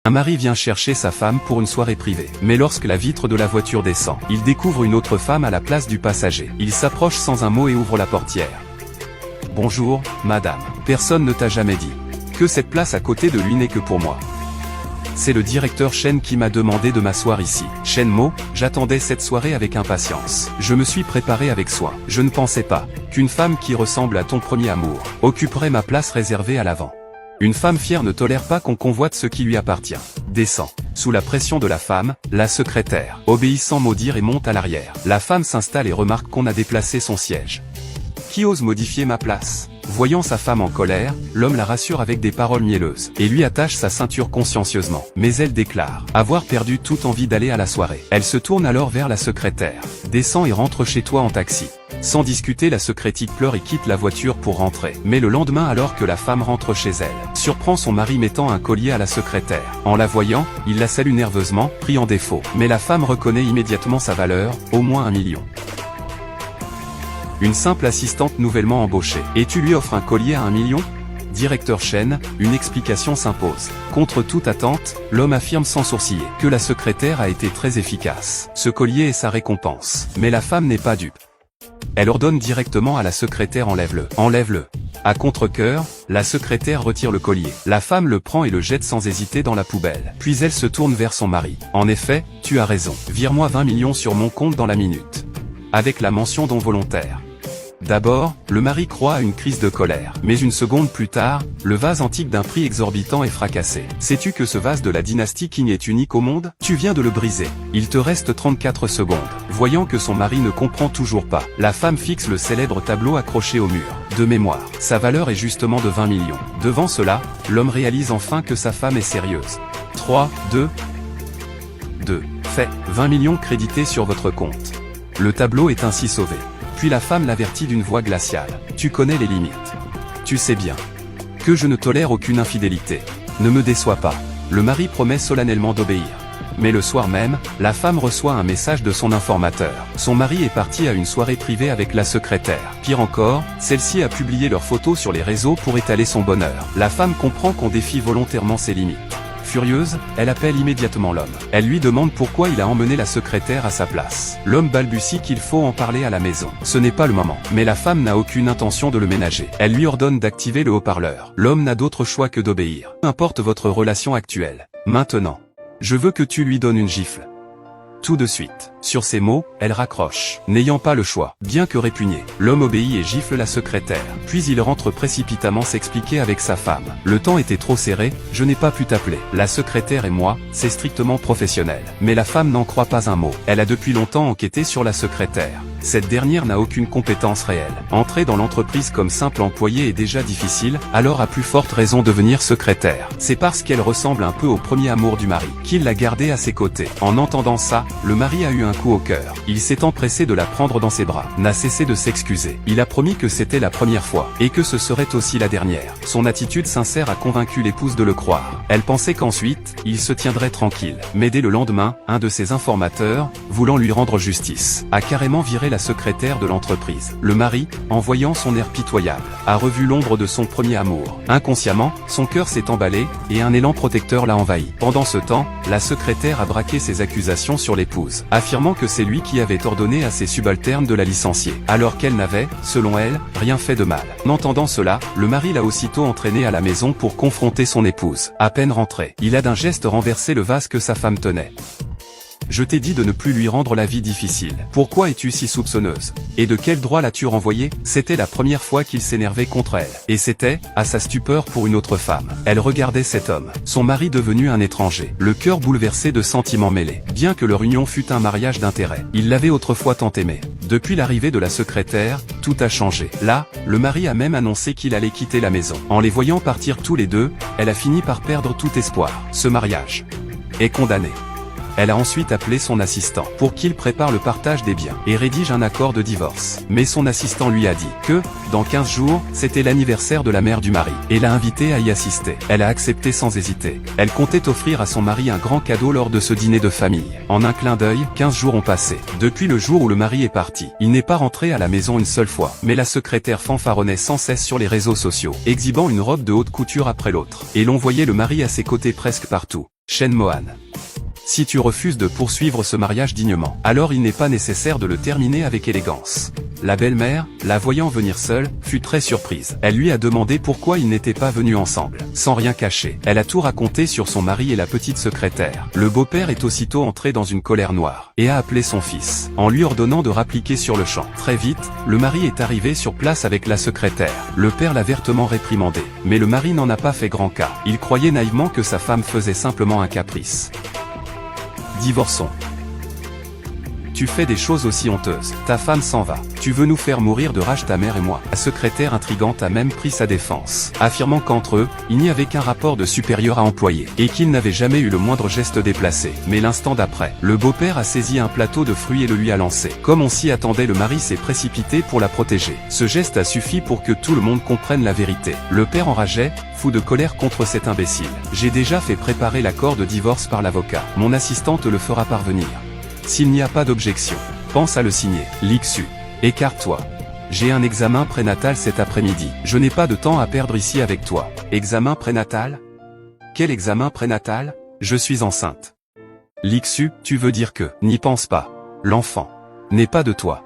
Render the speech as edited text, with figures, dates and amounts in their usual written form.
Un mari vient chercher sa femme pour une soirée privée. Mais lorsque la vitre de la voiture descend, il découvre une autre femme à la place du passager. Il s'approche sans un mot et ouvre la portière. « Bonjour, madame. Personne ne t'a jamais dit que cette place à côté de lui n'est que pour moi. C'est le directeur Chen qui m'a demandé de m'asseoir ici. Chen Mo, j'attendais cette soirée avec impatience. Je me suis préparé avec soin. Je ne pensais pas qu'une femme qui ressemble à ton premier amour occuperait ma place réservée à l'avant. Une femme fière ne tolère pas qu'on convoite ce qui lui appartient. Descend. Sous la pression de la femme, la secrétaire obéit sans mot dire et monte à l'arrière. La femme s'installe et remarque qu'on a déplacé son siège. Qui ose modifier ma place ? Voyant sa femme en colère, l'homme la rassure avec des paroles mielleuses et lui attache sa ceinture consciencieusement. Mais elle déclare avoir perdu toute envie d'aller à la soirée. Elle se tourne alors vers la secrétaire. Descends et rentre chez toi en taxi. Sans discuter, la secrétaire pleure et quitte la voiture pour rentrer. Mais le lendemain, alors que la femme rentre chez elle, surprend son mari mettant un collier à la secrétaire. En la voyant, il la salue nerveusement, pris en défaut. Mais la femme reconnaît immédiatement sa valeur, au moins 1 million. Une simple assistante nouvellement embauchée. Et tu lui offres un collier à 1 million ? Directeur Chen, une explication s'impose. Contre toute attente, l'homme affirme sans sourciller que la secrétaire a été très efficace. Ce collier est sa récompense. Mais la femme n'est pas dupe. Elle ordonne directement à la secrétaire enlève-le. Enlève-le. À contre-cœur, la secrétaire retire le collier. La femme le prend et le jette sans hésiter dans la poubelle. Puis elle se tourne vers son mari. En effet, tu as raison. Vire-moi 20 millions sur mon compte dans la minute. Avec la mention don volontaire. D'abord, le mari croit à une crise de colère. Mais une seconde plus tard, le vase antique d'un prix exorbitant est fracassé. Sais-tu que ce vase de la dynastie Qing est unique au monde ? Tu viens de le briser. Il te reste 34 secondes. Voyant que son mari ne comprend toujours pas, la femme fixe le célèbre tableau accroché au mur. De mémoire, sa valeur est justement de 20 millions. Devant cela, l'homme réalise enfin que sa femme est sérieuse. 3, 2, fait. 20 millions crédités sur votre compte. Le tableau est ainsi sauvé. Puis la femme l'avertit d'une voix glaciale. Tu connais les limites. Tu sais bien que je ne tolère aucune infidélité. Ne me déçois pas. Le mari promet solennellement d'obéir. Mais le soir même, la femme reçoit un message de son informateur. Son mari est parti à une soirée privée avec la secrétaire. Pire encore, celle-ci a publié leurs photos sur les réseaux pour étaler son bonheur. La femme comprend qu'on défie volontairement ses limites. Furieuse, elle appelle immédiatement l'homme. Elle lui demande pourquoi il a emmené la secrétaire à sa place. L'homme balbutie qu'il faut en parler à la maison. Ce n'est pas le moment. Mais la femme n'a aucune intention de le ménager. Elle lui ordonne d'activer le haut-parleur. L'homme n'a d'autre choix que d'obéir. Peu importe votre relation actuelle. Maintenant, je veux que tu lui donnes une gifle. Tout de suite. Sur ces mots, elle raccroche. N'ayant pas le choix, bien que répugné, l'homme obéit et gifle la secrétaire. Puis il rentre précipitamment s'expliquer avec sa femme. Le temps était trop serré, je n'ai pas pu t'appeler. La secrétaire et moi, c'est strictement professionnel. Mais la femme n'en croit pas un mot. Elle a depuis longtemps enquêté sur la secrétaire. Cette dernière n'a aucune compétence réelle. Entrer dans l'entreprise comme simple employé est déjà difficile, alors à plus forte raison devenir secrétaire. C'est parce qu'elle ressemble un peu au premier amour du mari qu'il l'a gardée à ses côtés. En entendant ça, le mari a eu un coup au cœur. Il s'est empressé de la prendre dans ses bras, n'a cessé de s'excuser. Il a promis que c'était la première fois, et que ce serait aussi la dernière. Son attitude sincère a convaincu l'épouse de le croire. Elle pensait qu'ensuite, il se tiendrait tranquille. Mais dès le lendemain, un de ses informateurs, voulant lui rendre justice, a carrément viré la secrétaire de l'entreprise. Le mari, en voyant son air pitoyable, a revu l'ombre de son premier amour. Inconsciemment, son cœur s'est emballé, et un élan protecteur l'a envahi. Pendant ce temps, la secrétaire a braqué ses accusations sur l'épouse, affirmant que c'est lui qui avait ordonné à ses subalternes de la licencier, alors qu'elle n'avait, selon elle, rien fait de mal. En entendant cela, le mari l'a aussitôt entraîné à la maison pour confronter son épouse. À peine rentré, il a d'un geste renversé le vase que sa femme tenait. Je t'ai dit de ne plus lui rendre la vie difficile. Pourquoi es-tu si soupçonneuse? Et de quel droit l'as-tu renvoyée? C'était la première fois qu'il s'énervait contre elle. Et c'était, à sa stupeur, pour une autre femme. Elle regardait cet homme, son mari devenu un étranger, le cœur bouleversé de sentiments mêlés. Bien que leur union fût un mariage d'intérêt, il l'avait autrefois tant aimé. Depuis l'arrivée de la secrétaire, tout a changé. Là, le mari a même annoncé qu'il allait quitter la maison. En les voyant partir tous les deux, elle a fini par perdre tout espoir. Ce mariage est condamné. Elle a ensuite appelé son assistant pour qu'il prépare le partage des biens et rédige un accord de divorce. Mais son assistant lui a dit que, dans 15 jours, c'était l'anniversaire de la mère du mari et l'a invité à y assister. Elle a accepté sans hésiter. Elle comptait offrir à son mari un grand cadeau lors de ce dîner de famille. En un clin d'œil, 15 jours ont passé. Depuis le jour où le mari est parti, il n'est pas rentré à la maison une seule fois. Mais la secrétaire fanfaronnait sans cesse sur les réseaux sociaux, exhibant une robe de haute couture après l'autre. Et l'on voyait le mari à ses côtés presque partout. Shen Mohan. Si tu refuses de poursuivre ce mariage dignement, alors il n'est pas nécessaire de le terminer avec élégance. La belle-mère, la voyant venir seule, fut très surprise. Elle lui a demandé pourquoi ils n'étaient pas venus ensemble. Sans rien cacher, elle a tout raconté sur son mari et la petite secrétaire. Le beau-père est aussitôt entré dans une colère noire, et a appelé son fils, en lui ordonnant de rappliquer sur le champ. Très vite, le mari est arrivé sur place avec la secrétaire. Le père l'a vertement réprimandé, mais le mari n'en a pas fait grand cas. Il croyait naïvement que sa femme faisait simplement un caprice. Divorçons. Tu fais des choses aussi honteuses. Ta femme s'en va. Tu veux nous faire mourir de rage, ta mère et moi. La secrétaire intrigante a même pris sa défense, affirmant qu'entre eux, il n'y avait qu'un rapport de supérieur à employé, et qu'il n'avait jamais eu le moindre geste déplacé. Mais l'instant d'après, le beau-père a saisi un plateau de fruits et le lui a lancé. Comme on s'y attendait, le mari s'est précipité pour la protéger. Ce geste a suffi pour que tout le monde comprenne la vérité. Le père enrageait, fou de colère contre cet imbécile. J'ai déjà fait préparer l'accord de divorce par l'avocat. Mon assistante le fera parvenir. S'il n'y a pas d'objection, pense à le signer. Lixu. Écarte-toi. J'ai un examen prénatal cet après-midi. Je n'ai pas de temps à perdre ici avec toi. Examen prénatal? Quel examen prénatal? Je suis enceinte. Lixu, tu veux dire que, n'y pense pas. L'enfant n'est pas de toi.